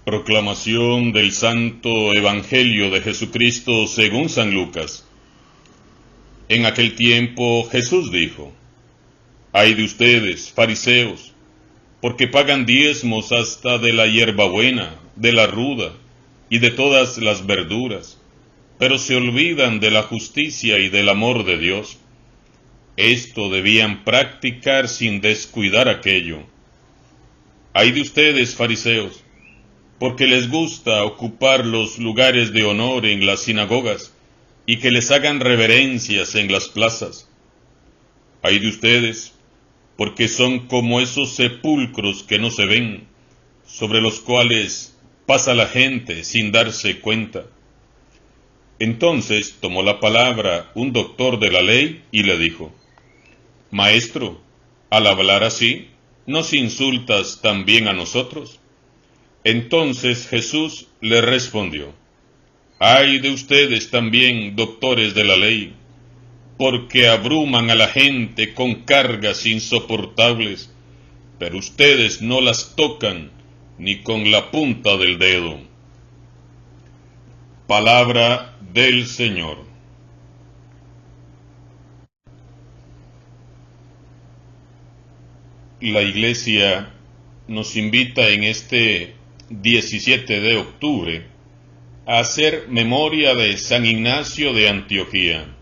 Proclamación del Santo Evangelio de Jesucristo según San Lucas. En aquel tiempo Jesús dijo: Ay de ustedes, fariseos, porque pagan diezmos hasta de la hierbabuena, de la ruda y de todas las verduras, pero se olvidan de la justicia y del amor de Dios. Esto debían practicar sin descuidar aquello. Ay de ustedes, fariseos, porque les gusta ocupar los lugares de honor en las sinagogas y que les hagan reverencias en las plazas. Ay de ustedes, porque son como esos sepulcros que no se ven, sobre los cuales pasa la gente sin darse cuenta. Entonces tomó la palabra un doctor de la ley y le dijo: Maestro, al hablar así, ¿nos insultas también a nosotros? Entonces Jesús le respondió: Ay de ustedes también, doctores de la ley, porque abruman a la gente con cargas insoportables, pero ustedes no las tocan ni con la punta del dedo. Palabra del Señor. La Iglesia nos invita en este 17 de octubre a hacer memoria de San Ignacio de Antioquía,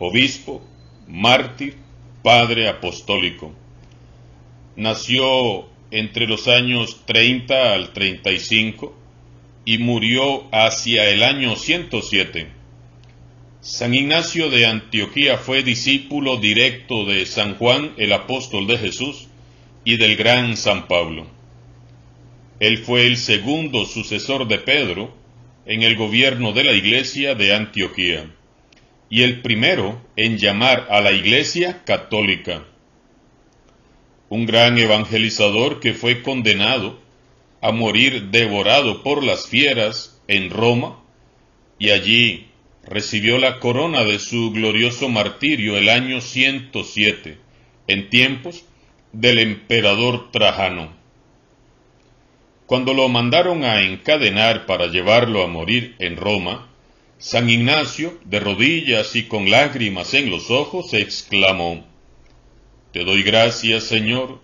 obispo, mártir, padre apostólico. Nació entre los años 30 al 35 y murió hacia el año 107. San Ignacio de Antioquía fue discípulo directo de San Juan, el apóstol de Jesús, y del gran San Pablo. Él fue el segundo sucesor de Pedro en el gobierno de la Iglesia de Antioquía, y el primero en llamar a la Iglesia católica. Un gran evangelizador que fue condenado a morir devorado por las fieras en Roma, y allí recibió la corona de su glorioso martirio el año 107, en tiempos del emperador Trajano. Cuando lo mandaron a encadenar para llevarlo a morir en Roma, San Ignacio, de rodillas y con lágrimas en los ojos, exclamó: Te doy gracias, Señor,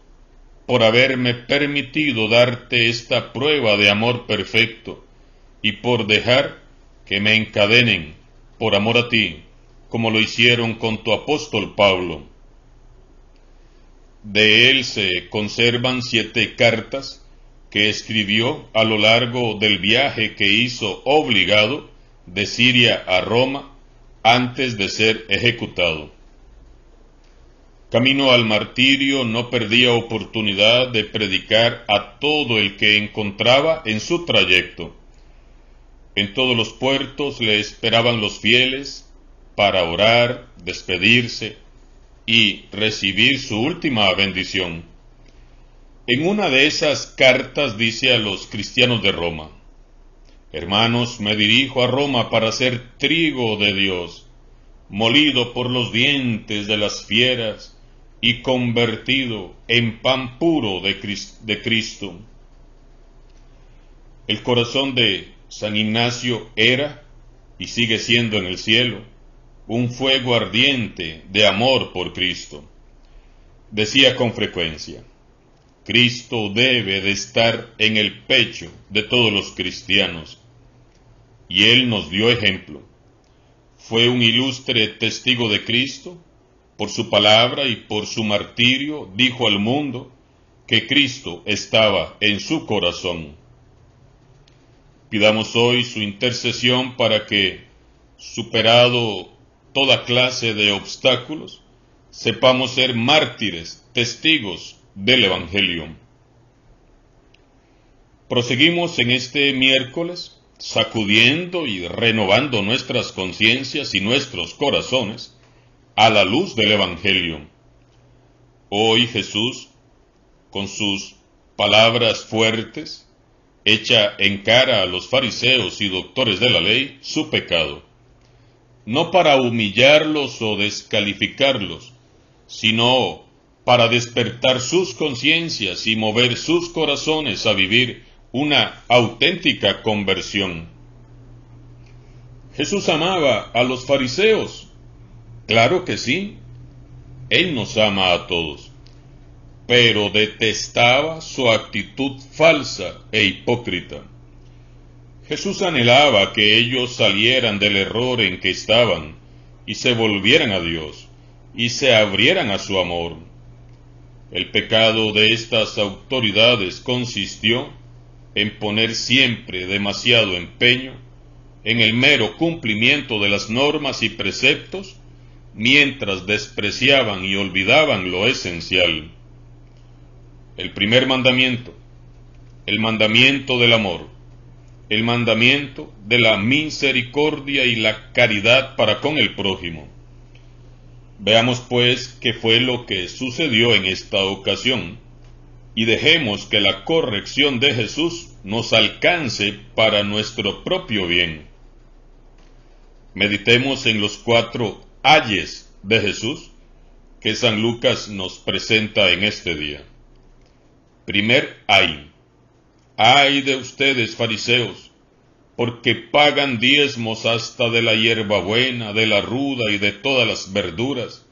por haberme permitido darte esta prueba de amor perfecto y por dejar que me encadenen por amor a ti, como lo hicieron con tu apóstol Pablo. De él se conservan 7 cartas que escribió a lo largo del viaje que hizo obligado de Siria a Roma antes de ser ejecutado. Camino al martirio no perdía oportunidad de predicar a todo el que encontraba en su trayecto. En todos los puertos le esperaban los fieles para orar, despedirse y recibir su última bendición. En una de esas cartas dice a los cristianos de Roma: Hermanos, me dirijo a Roma para ser trigo de Dios, molido por los dientes de las fieras y convertido en pan puro de Cristo. El corazón de San Ignacio era, y sigue siendo en el cielo, un fuego ardiente de amor por Cristo. Decía con frecuencia: Cristo debe de estar en el pecho de todos los cristianos. Y Él nos dio ejemplo. Fue un ilustre testigo de Cristo. Por su palabra y por su martirio dijo al mundo que Cristo estaba en su corazón. Pidamos hoy su intercesión para que, superado toda clase de obstáculos, sepamos ser mártires, testigos del Evangelio. Proseguimos en este miércoles sacudiendo y renovando nuestras conciencias y nuestros corazones a la luz del Evangelio. Hoy Jesús, con sus palabras fuertes, echa en cara a los fariseos y doctores de la ley su pecado, no para humillarlos o descalificarlos, sino para despertar sus conciencias y mover sus corazones a vivir una auténtica conversión. ¿Jesús amaba a los fariseos? Claro que sí, Él nos ama a todos, pero detestaba su actitud falsa e hipócrita. Jesús anhelaba que ellos salieran del error en que estaban y se volvieran a Dios y se abrieran a su amor. El pecado de estas autoridades consistió en poner siempre demasiado empeño en el mero cumplimiento de las normas y preceptos, mientras despreciaban y olvidaban lo esencial. El primer mandamiento, el mandamiento del amor, el mandamiento de la misericordia y la caridad para con el prójimo. Veamos pues qué fue lo que sucedió en esta ocasión, y dejemos que la corrección de Jesús nos alcance para nuestro propio bien. Meditemos en los 4 ayes de Jesús que San Lucas nos presenta en este día. Primer ay. Ay de ustedes, fariseos, porque pagan diezmos hasta de la hierbabuena, de la ruda y de todas las verduras,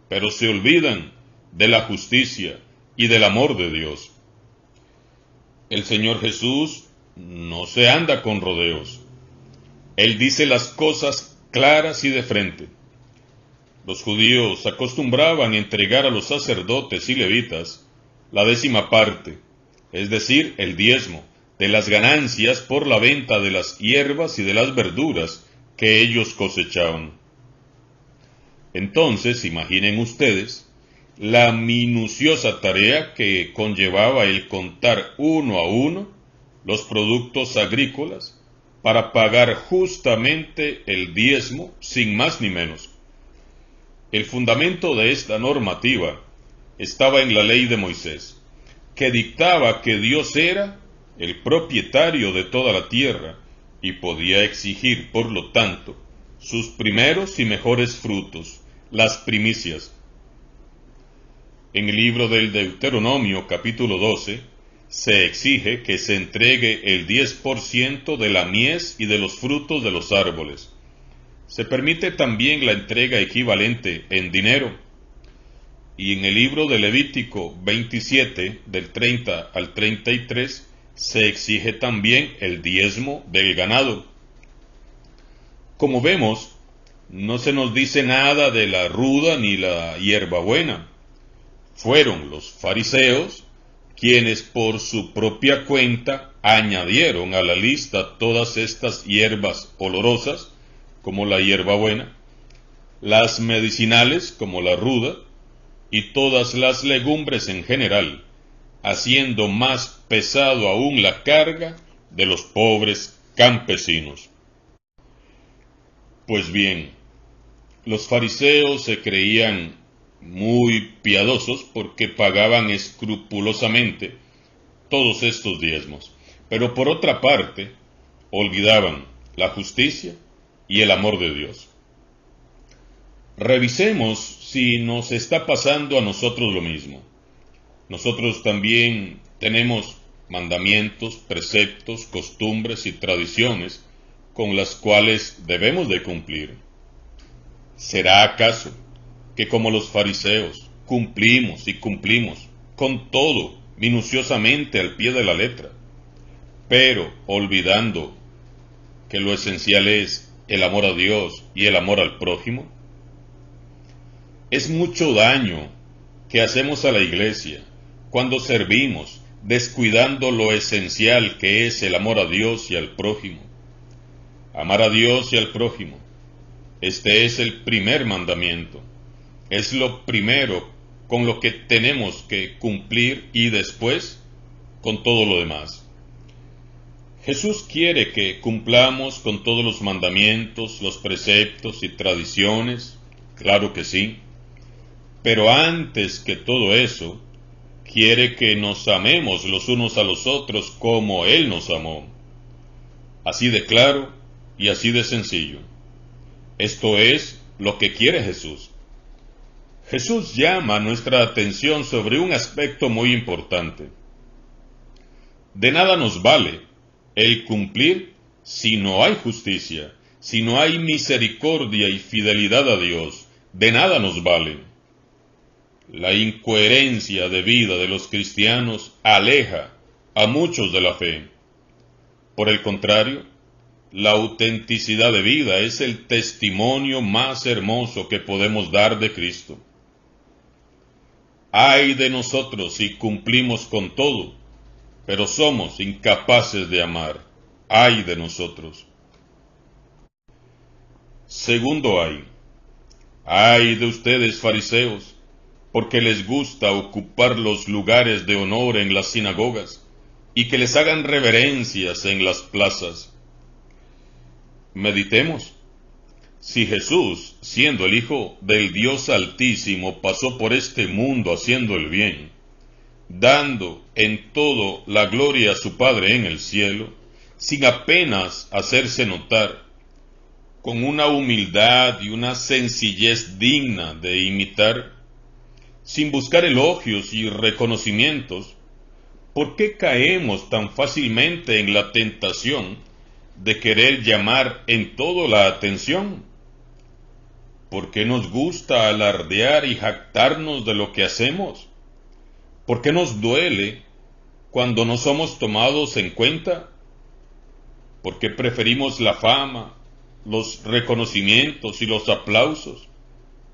pero se olvidan de la justicia y del amor de Dios. El Señor Jesús no se anda con rodeos. Él dice las cosas claras y de frente. Los judíos acostumbraban entregar a los sacerdotes y levitas la 10ª parte, es decir, el diezmo, de las ganancias por la venta de las hierbas y de las verduras que ellos cosechaban. Entonces, imaginen ustedes la minuciosa tarea que conllevaba el contar uno a uno los productos agrícolas para pagar justamente el diezmo sin más ni menos. El fundamento de esta normativa estaba en la ley de Moisés, que dictaba que Dios era el propietario de toda la tierra y podía exigir, por lo tanto, sus primeros y mejores frutos, las primicias. En el libro del Deuteronomio, capítulo 12, se exige que se entregue el 10% de la mies y de los frutos de los árboles. Se permite también la entrega equivalente en dinero. Y en el libro de Levítico 27, del 30 al 33, se exige también el diezmo del ganado. Como vemos, no se nos dice nada de la ruda ni la hierbabuena. Fueron los fariseos quienes por su propia cuenta añadieron a la lista todas estas hierbas olorosas, como la hierbabuena, las medicinales, como la ruda, y todas las legumbres en general, haciendo más pesado aún la carga de los pobres campesinos. Pues bien, los fariseos se creían muy piadosos porque pagaban escrupulosamente todos estos diezmos, pero por otra parte, olvidaban la justicia y el amor de Dios. Revisemos si nos está pasando a nosotros lo mismo. Nosotros también tenemos mandamientos, preceptos, costumbres y tradiciones con las cuales debemos de cumplir. ¿Será acaso que como los fariseos cumplimos y cumplimos con todo minuciosamente al pie de la letra, pero olvidando que lo esencial es el amor a Dios y el amor al prójimo? Es mucho daño que hacemos a la iglesia cuando servimos, descuidando lo esencial que es el amor a Dios y al prójimo. Amar a Dios y al prójimo. Este es el primer mandamiento. Es lo primero con lo que tenemos que cumplir y después con todo lo demás. Jesús quiere que cumplamos con todos los mandamientos, los preceptos y tradiciones, claro que sí. Pero antes que todo eso, quiere que nos amemos los unos a los otros como Él nos amó. Así de claro y así de sencillo. Esto es lo que quiere Jesús. Jesús llama nuestra atención sobre un aspecto muy importante. De nada nos vale el cumplir si no hay justicia, si no hay misericordia y fidelidad a Dios. De nada nos vale. La incoherencia de vida de los cristianos aleja a muchos de la fe. Por el contrario, la autenticidad de vida es el testimonio más hermoso que podemos dar de Cristo. Ay de nosotros si cumplimos con todo, pero somos incapaces de amar. Ay de nosotros. Segundo ay. Ay de ustedes, fariseos, porque les gusta ocupar los lugares de honor en las sinagogas y que les hagan reverencias en las plazas. Meditemos. Si Jesús, siendo el Hijo del Dios Altísimo, pasó por este mundo haciendo el bien, dando en todo la gloria a su Padre en el cielo, sin apenas hacerse notar, con una humildad y una sencillez digna de imitar, sin buscar elogios y reconocimientos, ¿por qué caemos tan fácilmente en la tentación de querer llamar en todo la atención? ¿Por qué nos gusta alardear y jactarnos de lo que hacemos? ¿Por qué nos duele cuando no somos tomados en cuenta? ¿Por qué preferimos la fama, los reconocimientos y los aplausos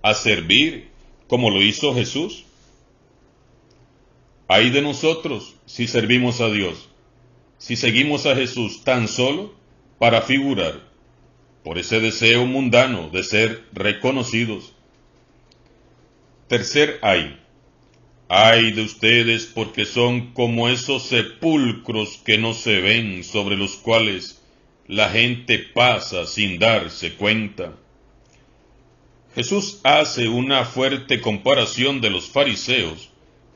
a servir como lo hizo Jesús? Ay de nosotros si servimos a Dios, si seguimos a Jesús tan solo para figurar, por ese deseo mundano de ser reconocidos. Tercer ay. Ay de ustedes porque son como esos sepulcros que no se ven, sobre los cuales la gente pasa sin darse cuenta. Jesús hace una fuerte comparación de los fariseos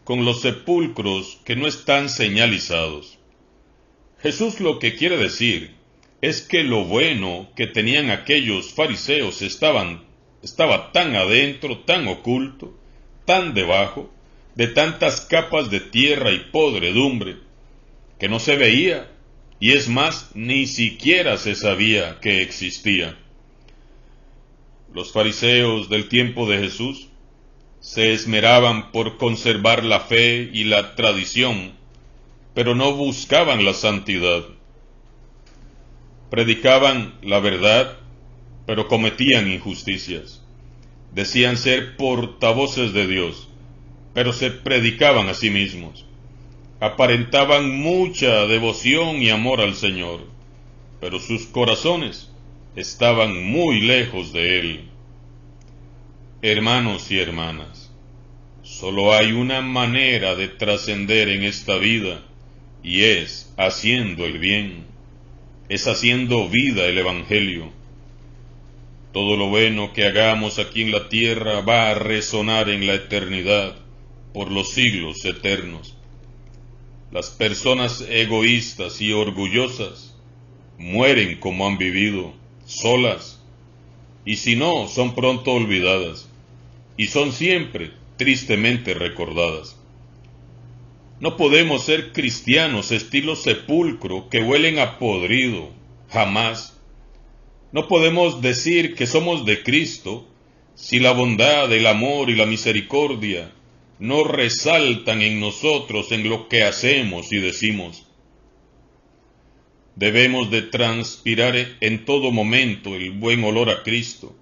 con los sepulcros que no están señalizados. Jesús lo que quiere decir es que lo bueno que tenían aquellos fariseos estaba tan adentro, tan oculto, tan debajo, de tantas capas de tierra y podredumbre, que no se veía, y es más, ni siquiera se sabía que existía. Los fariseos del tiempo de Jesús se esmeraban por conservar la fe y la tradición, pero no buscaban la santidad. Predicaban la verdad, pero cometían injusticias. Decían ser portavoces de Dios, pero se predicaban a sí mismos. Aparentaban mucha devoción y amor al Señor, pero sus corazones estaban muy lejos de Él. Hermanos y hermanas, solo hay una manera de trascender en esta vida, y es haciendo el bien, es haciendo vida el Evangelio. Todo lo bueno que hagamos aquí en la tierra va a resonar en la eternidad, por los siglos eternos. Las personas egoístas y orgullosas mueren como han vivido, solas, y si no, son pronto olvidadas, y son siempre tristemente recordadas. No podemos ser cristianos estilo sepulcro que huelen a podrido, jamás. No podemos decir que somos de Cristo si la bondad, el amor y la misericordia no resaltan en nosotros en lo que hacemos y decimos. Debemos de transpirar en todo momento el buen olor a Cristo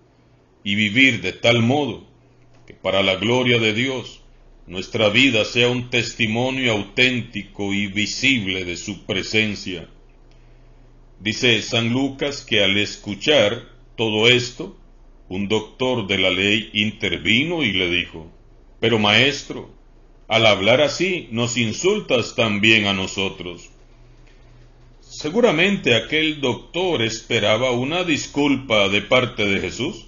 y vivir de tal modo que para la gloria de Dios nuestra vida sea un testimonio auténtico y visible de su presencia. Dice San Lucas que al escuchar todo esto, un doctor de la ley intervino y le dijo: «Pero maestro, al hablar así nos insultas también a nosotros». Seguramente aquel doctor esperaba una disculpa de parte de Jesús,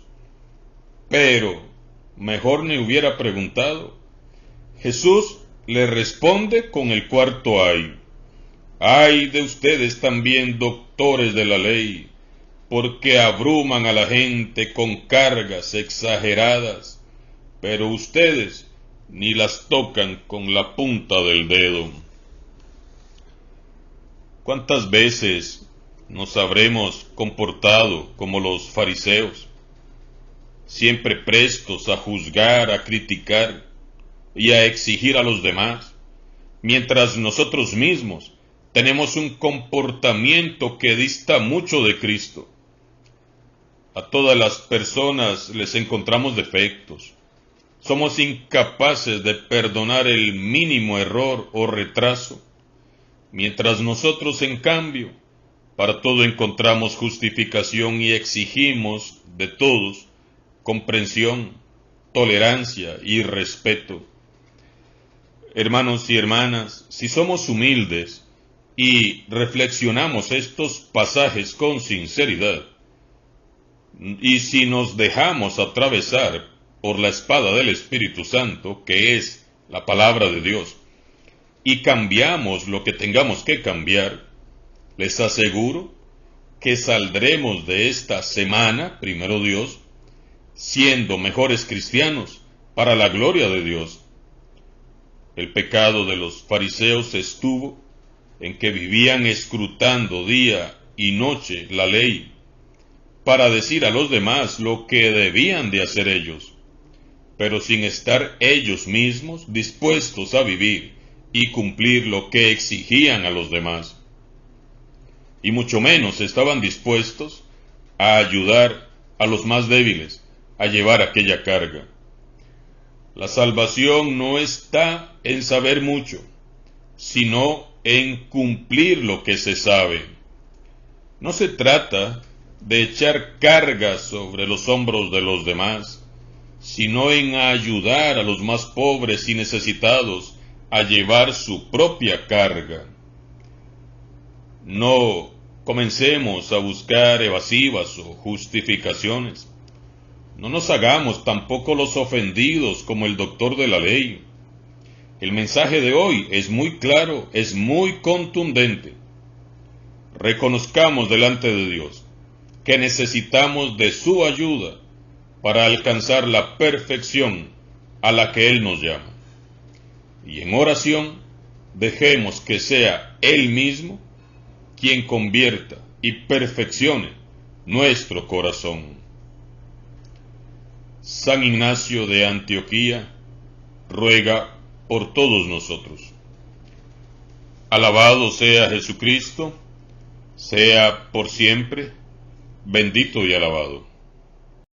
pero mejor ni hubiera preguntado. Jesús le responde con el cuarto ay. Ay de ustedes también, doctores de la ley, porque abruman a la gente con cargas exageradas, pero ustedes ni las tocan con la punta del dedo. ¿Cuántas veces nos habremos comportado como los fariseos, siempre prestos a juzgar, a criticar y a exigir a los demás, mientras nosotros mismos tenemos un comportamiento que dista mucho de Cristo? A todas las personas les encontramos defectos. Somos incapaces de perdonar el mínimo error o retraso, mientras nosotros, en cambio, para todo encontramos justificación y exigimos de todos comprensión, tolerancia y respeto. Hermanos y hermanas, si somos humildes y reflexionamos estos pasajes con sinceridad, y si nos dejamos atravesar por la espada del Espíritu Santo, que es la palabra de Dios, y cambiamos lo que tengamos que cambiar, les aseguro que saldremos de esta semana, primero Dios, siendo mejores cristianos para la gloria de Dios. El pecado de los fariseos estuvo en que vivían escrutando día y noche la ley para decir a los demás lo que debían de hacer ellos, pero sin estar ellos mismos dispuestos a vivir y cumplir lo que exigían a los demás. Y mucho menos estaban dispuestos a ayudar a los más débiles a llevar aquella carga. La salvación no está en saber mucho, sino en cumplir lo que se sabe. No se trata de echar cargas sobre los hombros de los demás, sino en ayudar a los más pobres y necesitados a llevar su propia carga. No comencemos a buscar evasivas o justificaciones. No nos hagamos tampoco los ofendidos como el doctor de la ley. El mensaje de hoy es muy claro, es muy contundente. Reconozcamos delante de Dios que necesitamos de su ayuda para alcanzar la perfección a la que Él nos llama. Y en oración, dejemos que sea Él mismo quien convierta y perfeccione nuestro corazón. San Ignacio de Antioquía ruega por todos nosotros. Alabado sea Jesucristo, sea por siempre bendito y alabado.